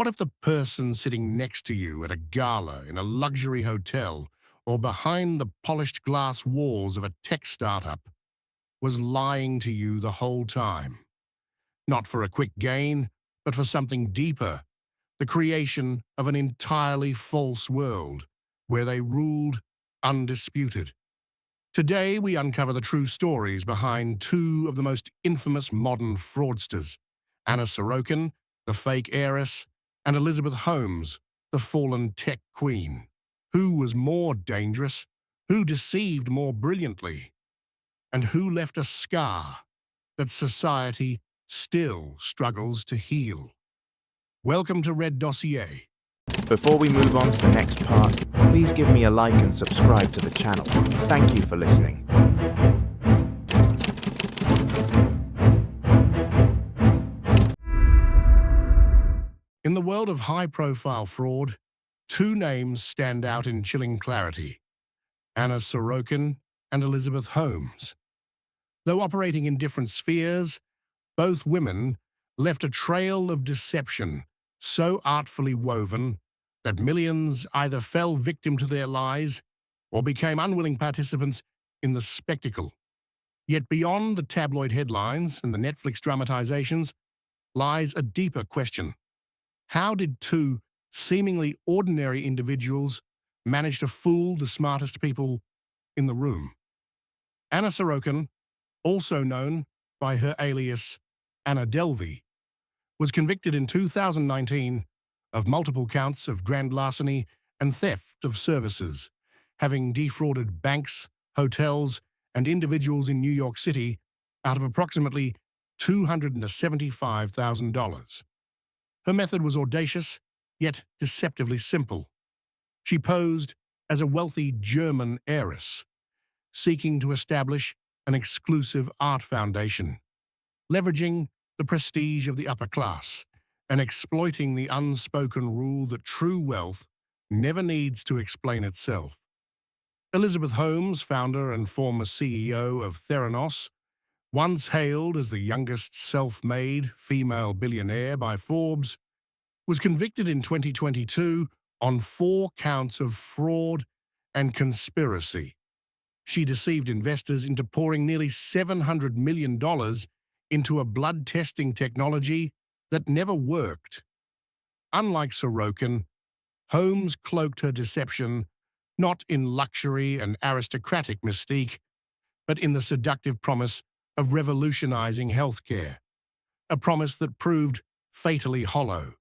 What if the person sitting next to you at a gala in a luxury hotel or behind the polished glass walls of a tech startup was lying to you the whole time? Not for a quick gain, but for something deeper, the creation of an entirely false world where they ruled undisputed. Today, we uncover the true stories behind two of the most infamous modern fraudsters, Anna Sorokin, the fake heiress, and Elizabeth Holmes, the fallen tech queen. Who was more dangerous? Who deceived more brilliantly? And who left a scar that society still struggles to heal? Welcome to Red Dossier. Before we move on to the next part, please give me a like and subscribe to the channel. Thank you for listening. In the world of high-profile fraud, two names stand out in chilling clarity: Anna Sorokin and Elizabeth Holmes. Though operating in different spheres, both women left a trail of deception so artfully woven that millions either fell victim to their lies or became unwilling participants in the spectacle. Yet beyond the tabloid headlines and the Netflix dramatizations lies a deeper question. How did two seemingly ordinary individuals manage to fool the smartest people in the room? Anna Sorokin, also known by her alias Anna Delvey, was convicted in 2019 of multiple counts of grand larceny and theft of services, having defrauded banks, hotels, and individuals in New York City out of approximately $275,000. Her method was audacious, yet deceptively simple. She posed as a wealthy German heiress, seeking to establish an exclusive art foundation, leveraging the prestige of the upper class and exploiting the unspoken rule that true wealth never needs to explain itself. Elizabeth Holmes, founder and former CEO of Theranos, once hailed as the youngest self-made female billionaire by Forbes, was convicted in 2022 on 4 counts of fraud and conspiracy. She deceived investors into pouring nearly $700 million into a blood testing technology that never worked. Unlike Sorokin, Holmes cloaked her deception not in luxury and aristocratic mystique, but in the seductive promise of revolutionizing healthcare, a promise that proved fatally hollow.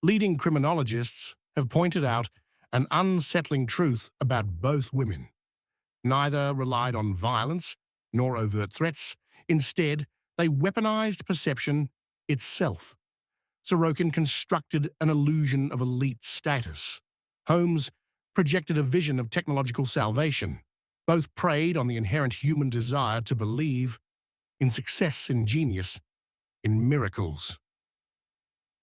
Leading criminologists have pointed out an unsettling truth about both women. Neither relied on violence nor overt threats. Instead, they weaponized perception itself. Sorokin constructed an illusion of elite status. Holmes projected a vision of technological salvation. Both preyed on the inherent human desire to believe in success, in genius, in miracles.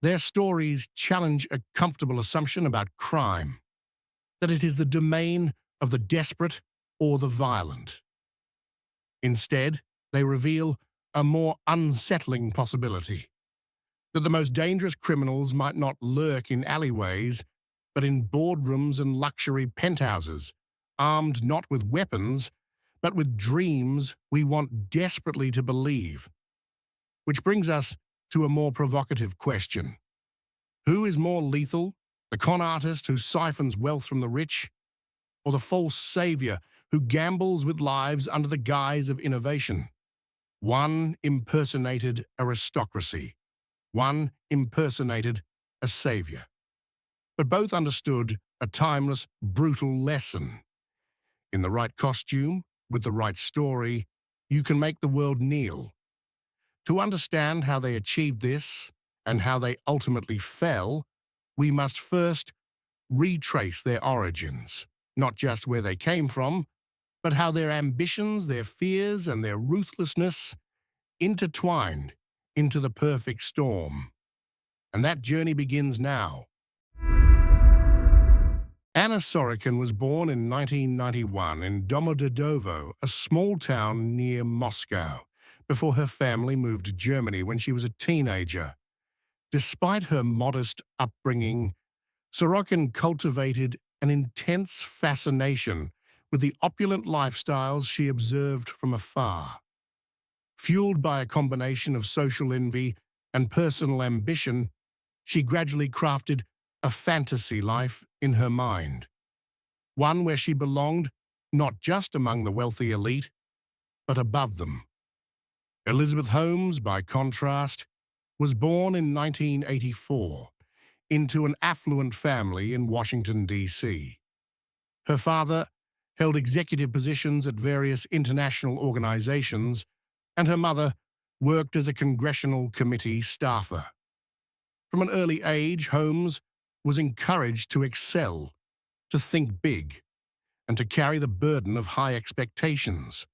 Their stories challenge a comfortable assumption about crime, that it is the domain of the desperate or the violent. Instead, they reveal a more unsettling possibility: that the most dangerous criminals might not lurk in alleyways, but in boardrooms and luxury penthouses, armed not with weapons, but with dreams we want desperately to believe. Which brings us to a more provocative question. Who is more lethal, the con artist who siphons wealth from the rich, or the false savior who gambles with lives under the guise of innovation? One impersonated aristocracy. One impersonated a savior. But both understood a timeless, brutal lesson. In the right costume, with the right story, you can make the world kneel. To understand how they achieved this and how they ultimately fell, we must first retrace their origins, not just where they came from, but how their ambitions, their fears, and their ruthlessness intertwined into the perfect storm. And that journey begins now. Anna Sorokin was born in 1991 in Domodedovo, a small town near Moscow, before her family moved to Germany when she was a teenager. Despite her modest upbringing, Sorokin cultivated an intense fascination with the opulent lifestyles she observed from afar. Fueled by a combination of social envy and personal ambition, she gradually crafted a fantasy life in her mind, one where she belonged not just among the wealthy elite, but above them. Elizabeth Holmes, by contrast, was born in 1984 into an affluent family in Washington, D.C. Her father held executive positions at various international organizations, and her mother worked as a congressional committee staffer. From an early age, Holmes was encouraged to excel, to think big, and to carry the burden of high expectations.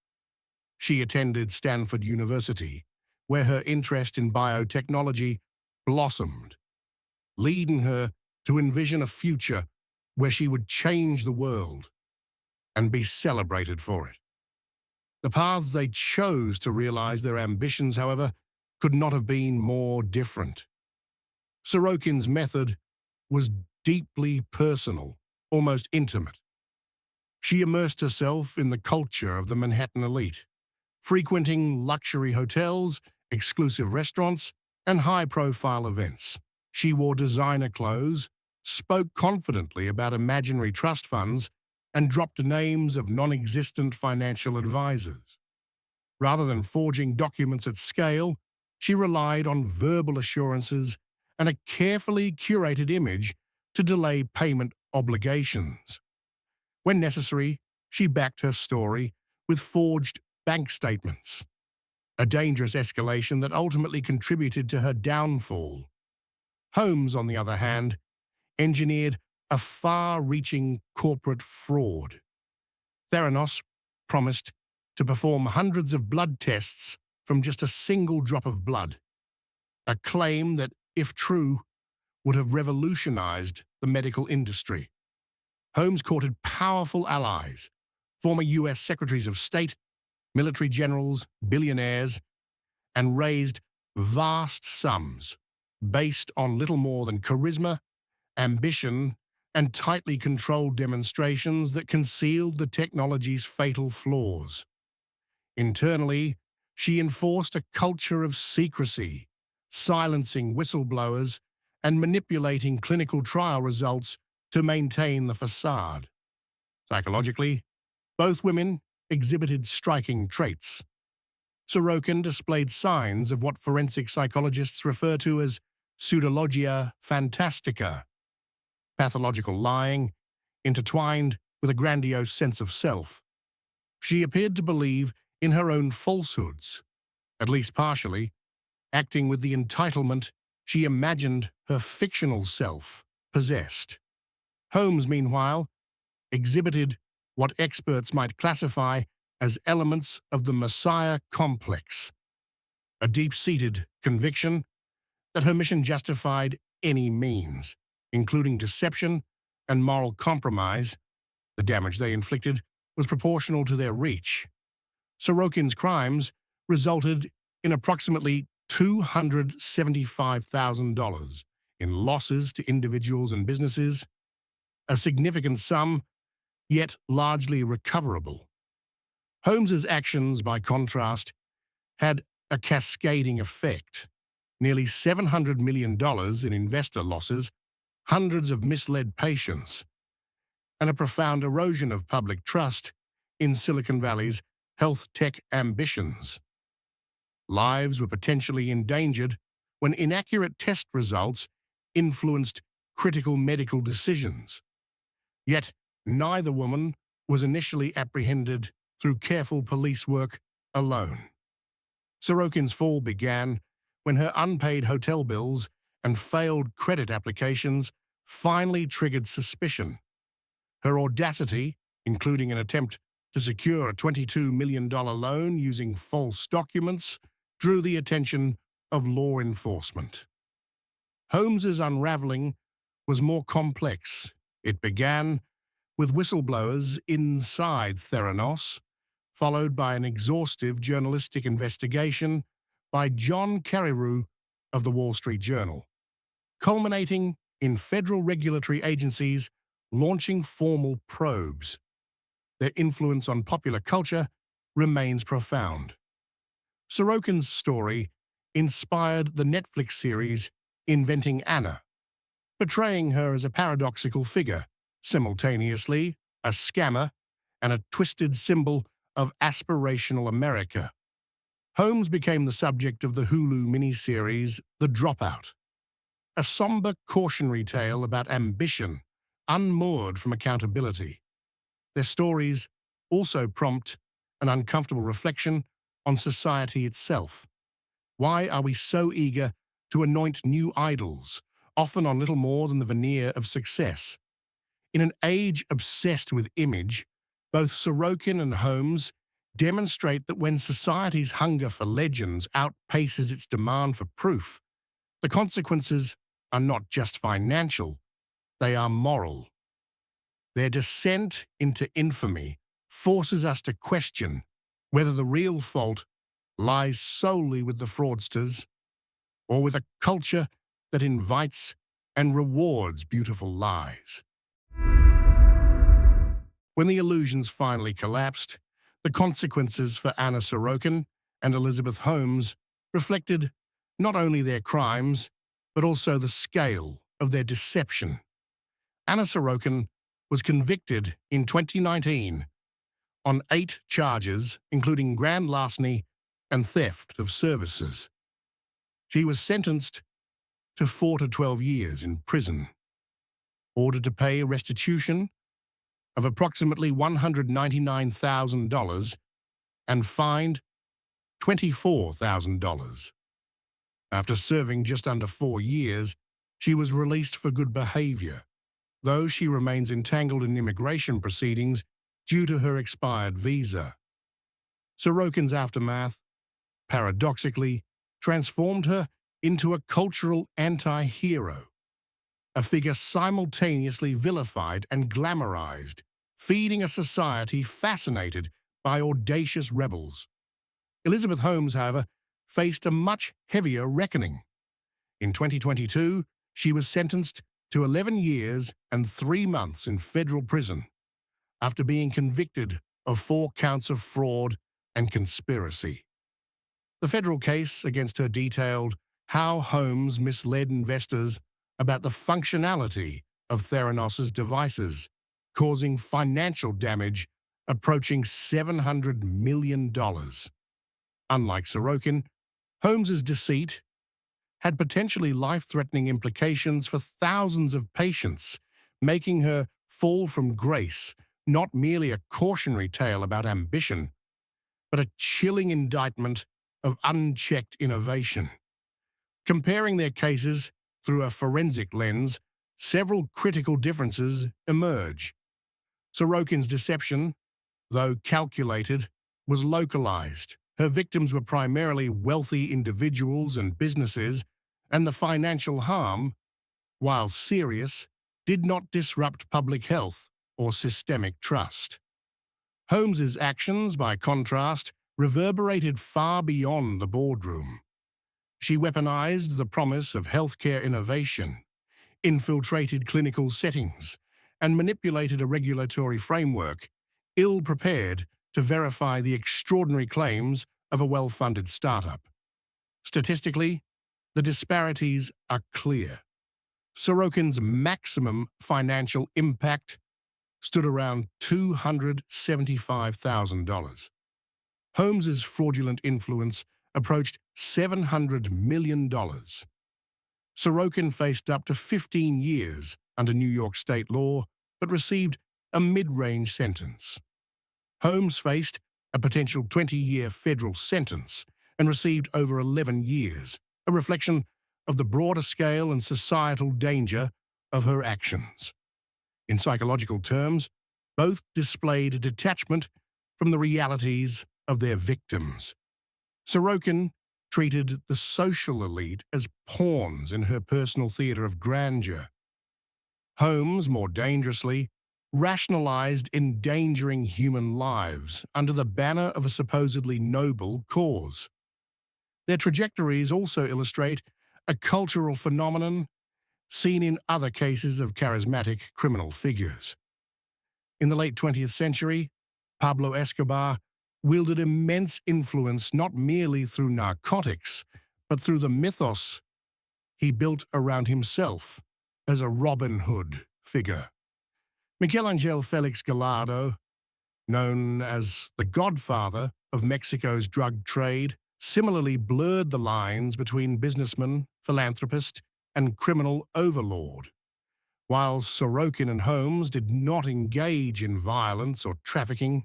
She attended Stanford University, where her interest in biotechnology blossomed, leading her to envision a future where she would change the world and be celebrated for it. The paths they chose to realize their ambitions, however, could not have been more different. Sorokin's method was deeply personal, almost intimate. She immersed herself in the culture of the Manhattan elite, frequenting luxury hotels, exclusive restaurants, and high-profile events. She wore designer clothes, spoke confidently about imaginary trust funds, and dropped names of non-existent financial advisors. Rather than forging documents at scale, she relied on verbal assurances and a carefully curated image to delay payment obligations. When necessary, she backed her story with forged bank statements, a dangerous escalation that ultimately contributed to her downfall. Holmes, on the other hand, engineered a far-reaching corporate fraud. Theranos promised to perform hundreds of blood tests from just a single drop of blood, a claim that, if true, would have revolutionized the medical industry. Holmes courted powerful allies, former U.S. Secretaries of State, military generals, billionaires, and raised vast sums based on little more than charisma, ambition, and tightly controlled demonstrations that concealed the technology's fatal flaws. Internally, she enforced a culture of secrecy, silencing whistleblowers and manipulating clinical trial results to maintain the facade. Psychologically, both women exhibited striking traits. Sorokin displayed signs of what forensic psychologists refer to as pseudologia fantastica, pathological lying, intertwined with a grandiose sense of self. She appeared to believe in her own falsehoods, at least partially, acting with the entitlement she imagined her fictional self possessed. Holmes, meanwhile, exhibited what experts might classify as elements of the Messiah complex, a deep-seated conviction that her mission justified any means, including deception and moral compromise. The damage they inflicted was proportional to their reach. Sorokin's crimes resulted in approximately $275,000 in losses to individuals and businesses, a significant sum, yet largely recoverable. Holmes's actions, by contrast, had a cascading effect. Nearly $700 million in investor losses, hundreds of misled patients, and a profound erosion of public trust in Silicon Valley's health tech ambitions. Lives were potentially endangered when inaccurate test results influenced critical medical decisions. Yet neither woman was initially apprehended through careful police work alone. Sorokin's fall began when her unpaid hotel bills and failed credit applications finally triggered suspicion. Her audacity, including an attempt to secure a $22 million loan using false documents, drew the attention of law enforcement. Holmes's unraveling was more complex. It began with whistleblowers inside Theranos, followed by an exhaustive journalistic investigation by John Carreyrou of the Wall Street Journal. culminating in federal regulatory agencies launching formal probes. Their influence on popular culture remains profound. Sorokin's story inspired the Netflix series Inventing Anna, portraying her as a paradoxical figure, simultaneously a scammer and a twisted symbol of aspirational America. Holmes became the subject of the Hulu miniseries The Dropout, a somber cautionary tale about ambition, unmoored from accountability. Their stories also prompt an uncomfortable reflection on society itself. Why are we so eager to anoint new idols, often on little more than the veneer of success? In an age obsessed with image, both Sorokin and Holmes demonstrate that when society's hunger for legends outpaces its demand for proof, the consequences are not just financial, they are moral. Their descent into infamy forces us to question whether the real fault lies solely with the fraudsters or with a culture that invites and rewards beautiful lies. When the illusions finally collapsed, the consequences for Anna Sorokin and Elizabeth Holmes reflected not only their crimes, but also the scale of their deception. Anna Sorokin was convicted in 2019 on 8 charges, including grand larceny and theft of services. She was sentenced to 4 to 12 years in prison, ordered to pay a restitution of approximately $199,000 and fined $24,000. After serving just under 4 years, she was released for good behavior, though she remains entangled in immigration proceedings due to her expired visa. Sorokin's aftermath, paradoxically, transformed her into a cultural anti-hero, a figure simultaneously vilified and glamorized, feeding a society fascinated by audacious rebels. Elizabeth Holmes, however, faced a much heavier reckoning. In 2022, she was sentenced to 11 years and 3 months in federal prison after being convicted of 4 counts of fraud and conspiracy. The federal case against her detailed how Holmes misled investors about the functionality of Theranos's devices, causing financial damage approaching $700 million. Unlike Sorokin, Holmes's deceit had potentially life-threatening implications for thousands of patients, making her fall from grace not merely a cautionary tale about ambition, but a chilling indictment of unchecked innovation. Comparing their cases through a forensic lens, several critical differences emerge. Sorokin's deception, though calculated, was localized. Her victims were primarily wealthy individuals and businesses, and the financial harm, while serious, did not disrupt public health or systemic trust. Holmes's actions, by contrast, reverberated far beyond the boardroom. She weaponized the promise of healthcare innovation, infiltrated clinical settings, and manipulated a regulatory framework ill-prepared to verify the extraordinary claims of a well-funded startup. Statistically, the disparities are clear. Sorokin's maximum financial impact stood around $275,000. Holmes's fraudulent influence approached $700 million. Sorokin faced up to 15 years under New York state law, but received a mid-range sentence. Holmes faced a potential 20-year federal sentence and received over 11 years, a reflection of the broader scale and societal danger of her actions. In psychological terms, both displayed a detachment from the realities of their victims. Sorokin treated the social elite as pawns in her personal theater of grandeur. Holmes, more dangerously, rationalized endangering human lives under the banner of a supposedly noble cause. Their trajectories also illustrate a cultural phenomenon seen in other cases of charismatic criminal figures. In the late 20th century, Pablo Escobar wielded immense influence not merely through narcotics, but through the mythos he built around himself as a Robin Hood figure. Miguel Felix Gallardo, known as the godfather of Mexico's drug trade, similarly blurred the lines between businessman, philanthropist, and criminal overlord. While Sorokin and Holmes did not engage in violence or trafficking,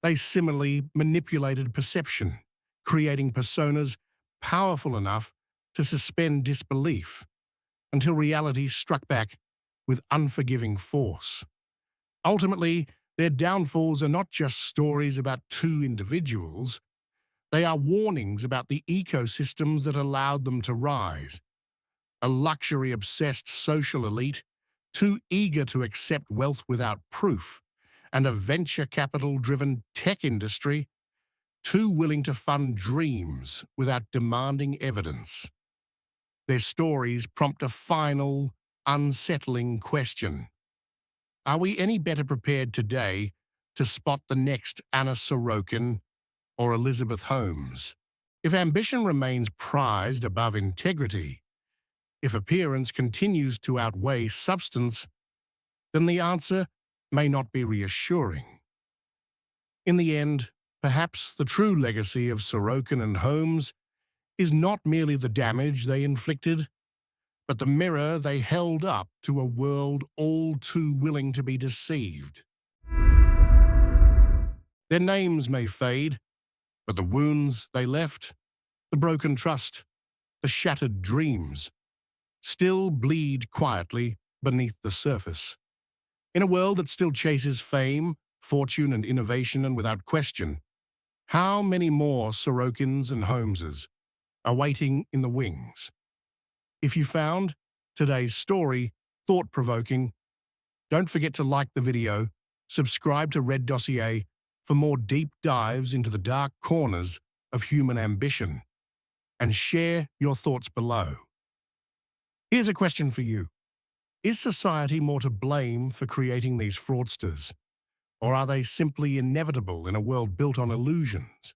they similarly manipulated perception, creating personas powerful enough to suspend disbelief until reality struck back with unforgiving force. Ultimately, their downfalls are not just stories about two individuals, they are warnings about the ecosystems that allowed them to rise. A luxury-obsessed social elite, too eager to accept wealth without proof, and a venture capital-driven tech industry, too willing to fund dreams without demanding evidence. Their stories prompt a final, unsettling question. Are we any better prepared today to spot the next Anna Sorokin or Elizabeth Holmes? If ambition remains prized above integrity, if appearance continues to outweigh substance, then the answer may not be reassuring. In the end, perhaps the true legacy of Sorokin and Holmes is not merely the damage they inflicted, but the mirror they held up to a world all too willing to be deceived. Their names may fade, but the wounds they left, the broken trust, the shattered dreams, still bleed quietly beneath the surface. In a world that still chases fame, fortune, and innovation, and without question, how many more Sorokins and Holmeses are waiting in the wings? If you found today's story thought-provoking, don't forget to like the video, subscribe to Red Dossier for more deep dives into the dark corners of human ambition, and share your thoughts below. Here's a question for you. Is society more to blame for creating these fraudsters, or are they simply inevitable in a world built on illusions?